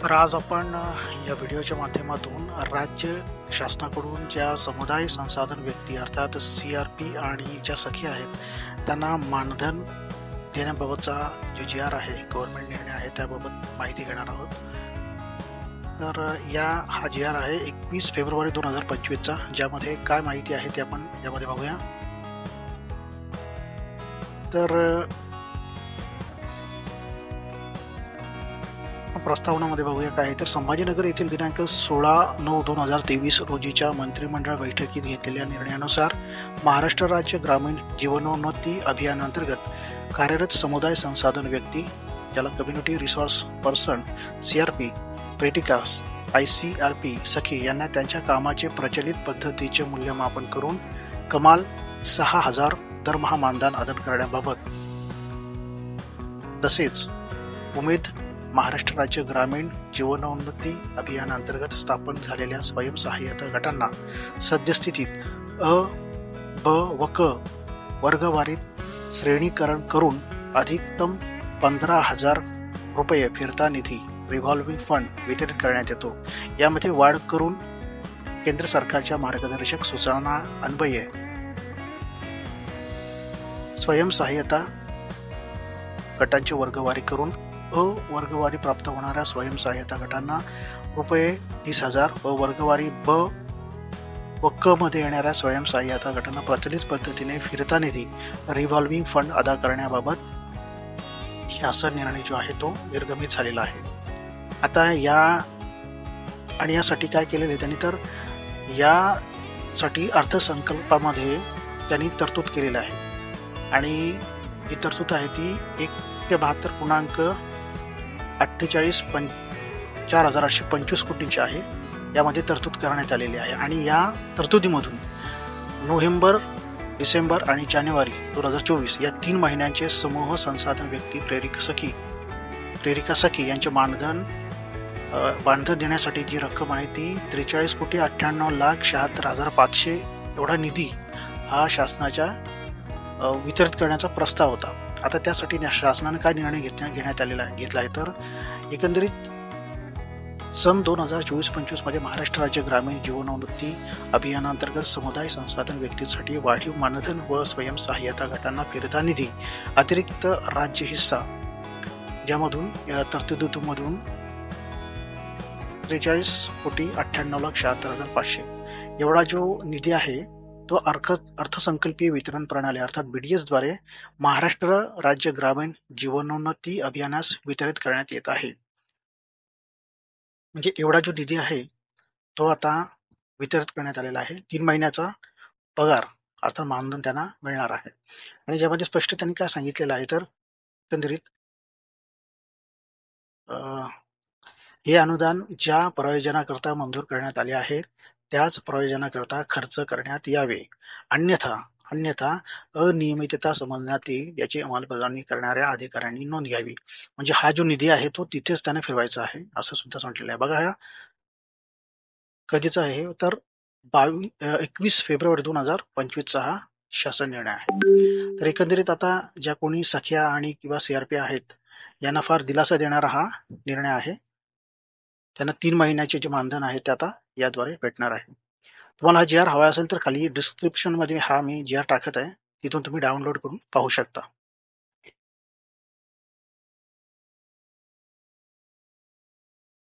तर आज आपण या व्हिडिओच्या माध्यमातून राज्य शासनाकडून ज्या समुदाय संसाधन व्यक्ती अर्थात CRP आणि ज्या सखी आहेत त्यांना मानधन देण्याबाबतचा जो GR आहे, गव्हर्नमेंट निर्णय आहे त्याबाबत माहिती घेणार आहोत. तर हा GR आहे 21 फेब्रुवारी 2025 चा, ज्यामध्ये काय माहिती आहे ते आपण यामध्ये बघूया. तर प्रस्तावनामध्ये बघूया काय आहे. तर संभाजीनगर येथील दिनांक 16/9/2023 रोजीच्या मंत्रिमंडळ बैठकीत घेतलेल्या निर्णयानुसार महाराष्ट्र राज्य ग्रामीण जीवनोन्नती अभियानांतर्गत कार्यरत समुदाय संसाधन व्यक्ती, ज्याला community resource person CRP, प्रेटिकास, ICRP सखी यांना त्यांच्या कामाचे प्रचलित पद्धतीचे मूल्यमापन करून कमाल 6,000 दरमहा मानधन अदा करण्याबाबत, तसेच उमेद महाराष्ट्र राज्य ग्रामीण जीवनोन्नती अभियानांतर्गत स्थापन झालेल्या स्वयंसहाय्यता गटांना सद्यस्थितीत अ, ब व क वर्गवारीत श्रेणीकरण करून अधिकतम 15,000 रुपये फिरता निधी रिव्हॉल्विंग फंड वितरित करण्यात येतो. यामध्ये वाढ करून केंद्र सरकारच्या मार्गदर्शक सूचना अन्वये स्वयंसहाय्यता गटांची वर्गवारी करून अ वर्गवारी प्राप्त होणाऱ्या स्वयंसहाय्यता गटांना रुपये 30,000 व वर्गवारी ब व क मध्ये येणाऱ्या स्वयंसहाय्यता गटांना प्रचलित पद्धतीने फिरता निधी रिव्हॉल्विंग फंड अदा करण्याबाबत शासन निर्णय जो आहे तो निर्गमित झालेला आहे. आता यासाठी काय केलेले आहे त्यांनी, तर यासाठी अर्थसंकल्पामध्ये त्यांनी तरतूद केलेली आहे आणि ही तरतूद आहे ती 1,72,48,4,825 कोटींची आहे. यामध्ये तरतूद करण्यात आलेली आहे आणि या तरतुदीमधून नोव्हेंबर, डिसेंबर आणि जानेवारी 2024 या 3 महिन्यांचे समूह संसाधन व्यक्ती प्रेरिका सखी यांचे मानधन देण्यासाठी जी रक्कम आहे ती 43,98,76,500 एवढा निधी हा शासनाच्या वितरित करण्याचा प्रस्ताव होता. आता त्यासाठी शासनाने काय निर्णय घेण्यात घेतला आहे, तर एकंदरीत सन 2024-25 मध्ये महाराष्ट्र राज्य ग्रामीण जीवनोन्नती अभियानांतर्गत समुदाय संसाधन व्यक्तींसाठी वाढीव मानधन व स्वयंसहाय्यता गटांना फिरता निधी अतिरिक्त राज्य हिस्सा, ज्यामधून तरतुदीमधून 43,98,76,500 एवढा जो निधी आहे तो अर्थसंकल्पीय वितरण प्रणाली अर्थात BDS द्वारे महाराष्ट्र राज्य ग्रामीण जीवनोन्नती अभियानास वितरित करण्यात येत आहे. म्हणजे एवढा जो निधी आहे तो आता वितरित करण्यात आलेला आहे. 3 महिन्याचा पगार अर्थात मानधन त्यांना मिळणार आहे. आणि ज्यामध्ये स्पष्ट त्यांनी काय सांगितलेलं आहे, तर एकंदरीत हे अनुदान ज्या प्रयोजनाकरता मंजूर करण्यात आले आहे त्याच प्रयोजनाकरता खर्च करण्यात यावे, अन्यथा अनियमितता समजण्यात येईल याची अंमलबजावणी करणाऱ्या अधिकाऱ्यांनी नोंद घ्यावी. म्हणजे हा जो निधी आहे तो तिथेच त्याने फिरवायचा आहे असं सुद्धा सांगितलेलं आहे. बघा, हा कधीचा आहे, तर 21 फेब्रुवारी 2025 हा शासन निर्णय आहे. तर एकंदरीत आता ज्या कोणी सख्या आणि किंवा CRP आहेत यांना फार दिलासा देणारा हा निर्णय आहे. त्यांना 3 महिन्याचे जे मानधन आहे ते आता याद्वारे भेटणार आहे. तुम्हाला हा GR हवा असेल तर खाली डिस्क्रिप्शन मध्ये मी GR टाकत आहे, तिथून तुम्ही डाउनलोड करून पाहू शकता.